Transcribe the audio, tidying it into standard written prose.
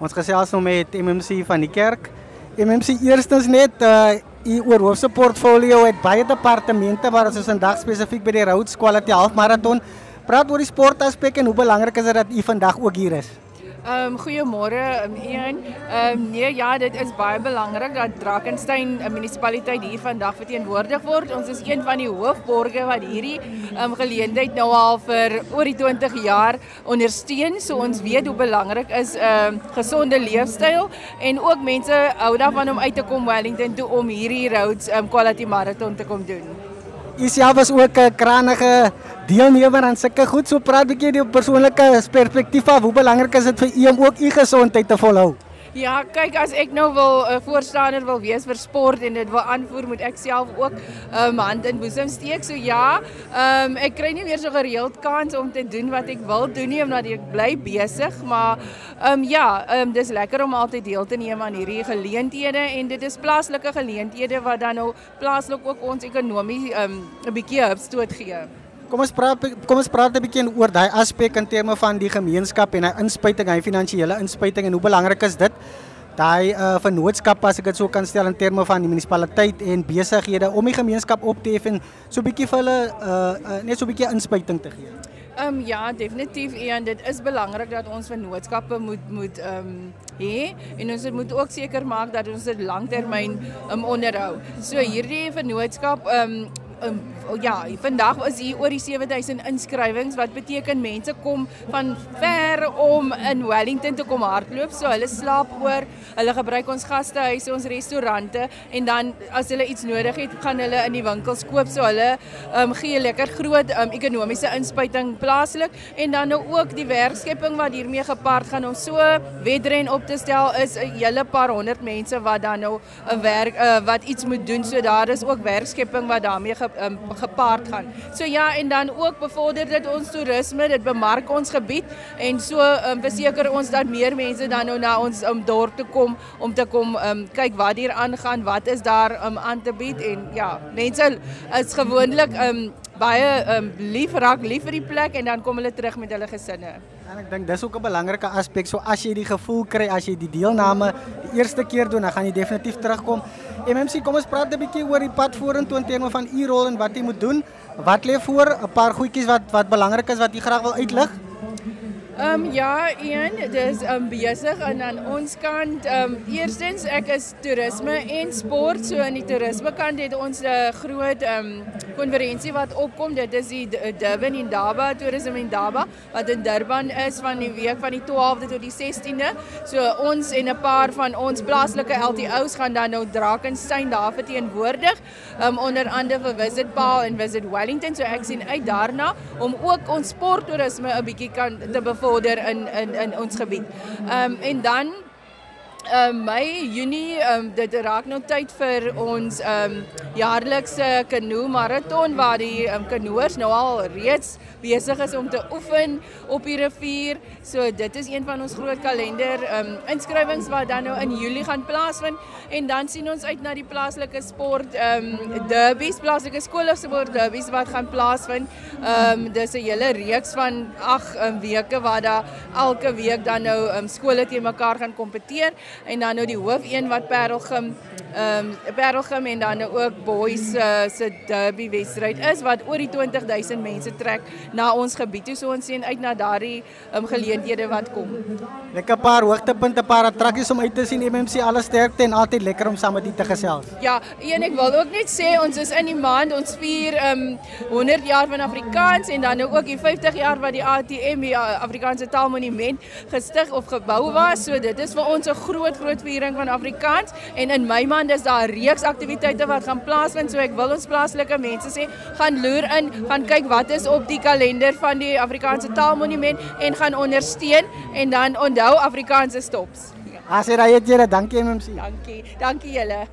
Ons gesels nou met MMC van die kerk. MMC, eerstens net, u oorhoofse portfolio het baie departemente, maar ons is vandag spesifiek by die Rhodes Quality Halfmarathon. Praat oor die sportaspek en hoe belangrik is dit dat u vandag ook hier is? Goeiemôre Ian. Nee, ja, dit is baie belangrik dat Drakensberg munisipaliteit hier vandag verteenwoordig word. Ons is een van die hoofborge wat hierdie geleentheid nou al vir oor die 20 jaar ondersteun. So ons weet hoe belangrik is gesonde leefstyl en ook mense hou daarvan om uit te kom Wellington toe om hierdie Rhodes Quality Marathon te kom doen. U self was ook 'n krangige deelnemer aan sulke goed. So praat 'n bietjie die persoonlike perspektief af. Hoe belangrik is dit vir u om ook u gesondheid te volhou? Ja, kyk, as ek nou wil voorstander wil wees vir sport en dit wil aanvoer, moet ek self ook hand in boesem steek. So ja, ek kry nie meer so gereeld kans om te doen wat ek wil doen nie, omdat ek bly besig, maar dis lekker om altyd deel te neem aan hierdie geleenthede en dit is plaaslike geleenthede wat dan nou plaaslik ook ons ekonomie 'n bietjie hupstoot gee. Kom ons praat 'n bietjie oor daai aspek in terme van die gemeenskap en hy inspuiting, hy finansiële inspuiting en hoe belangrik is dit? Daai vennootskap, as ek dit so kan stel, in terme van die munisipaliteit en besighede om die gemeenskap op te hef en so 'n bietjie vir hulle net so 'n bietjie inspuiting te gee. Ja, definitief Ian, dit is belangrik dat ons vennootskappe moet hê en ons moet ook seker maak dat ons dit langtermyn onderhou. So hierdie vennootskap vandag is hier oor die 7000 inskrywings, wat beteken mense kom van ver om in Wellington te kom hardloop, so hulle slaap oor, hulle gebruik ons gastehuise, ons restaurante en dan as hulle iets nodig het, gaan hulle in die winkels koop, so hulle gee lekker groot ekonomiese inspuiting plaaslik en dan nou ook die werkskepping wat hiermee gepaard gaan om so wedren op te stel is 'n hele paar honderd mense wat dan nou 'n werk wat iets moet doen, so daar is ook werkskepping wat daarmee gepaard gaan. So ja, en dan ook bevorder dit ons toerisme, dit bemark ons gebied en so verseker ons dat meer mense dan nou na ons dorp te kom om te kom kyk wat hier aangaan, wat is daar aan te bied en ja, mense is gewoonlik baie lief vir die plek en dan kom hulle terug met hulle gesinne. En ek dink dis ook 'n belangrike aspek, so as jy die gevoel kry, as jy die deelname die eerste keer doen, dan gaan jy definitief terugkom. MMC, kom ons praat 'n bietjie oor die pad vorentoe in terme van u rol en wat jy moet doen. Wat lê voor? 'n Paar goedjies wat belangrik is wat jy graag wil uitlig? Ja, Ian, dis besig en aan ons kant, eerstens ek is toerisme en sport, so in die toerisme kant het ons 'n groot konferensie wat opkom, dit is die Durban Indaba, Tourism Indaba, wat in Durban is van die week van die 12de tot die 16de, so ons en 'n paar van ons plaaslike LTO's gaan dan nou Drakensberg daar verteenwoordig, onder andere vir Visit Paarl en Visit Wellington, so ek sien uit daarna, om ook ons sporttoerisme 'n bietjie kan te bevorder in ons gebied. En dan Mei, Junie, dit raak nou tyd vir ons jaarlikse canoe marathon waar die canoers nou al reeds besig is om te oefen op die rivier. So dit is een van ons groot kalender inskrywings wat dan nou in Julie gaan plaasvind en dan sien ons uit na die plaaslike sport derbies, plaaslike skoolsport derbies wat gaan plaasvind. Dis 'n hele reeks van 8 weke waar daar elke week dan nou skole teen mekaar gaan kompeteer. En dan nou die hoof een wat Parelgym en dan nou ook boys se derby wedstryd is wat oor die 20.000 mense trek na ons gebied toe, so ons sien uit na daardie geleenthede wat kom. Lekker paar hoogtepunte, paar attrakkies om uit te sien. MMC, alle sterkte en altyd lekker om saam met u te gesels. Ja, en ek wil ook net sê ons is in die maand, ons vier 100 jaar van Afrikaans en dan nou ook die 50 jaar wat die ATM, die Afrikaanse Taalmonument gestig of gebou was, so dit is vir ons 'n groot viering van Afrikaans en in my maand is daar 'n reeks aktiwiteite wat gaan plaasvind, so ek wil ons plaaslike mense sê, gaan loer in, gaan kyk wat is op die kalender van die Afrikaanse Taalmonument en gaan ondersteun en dan onthou Afrikaanse stops. As jy raai het julle, dankie MMC. Dankie julle.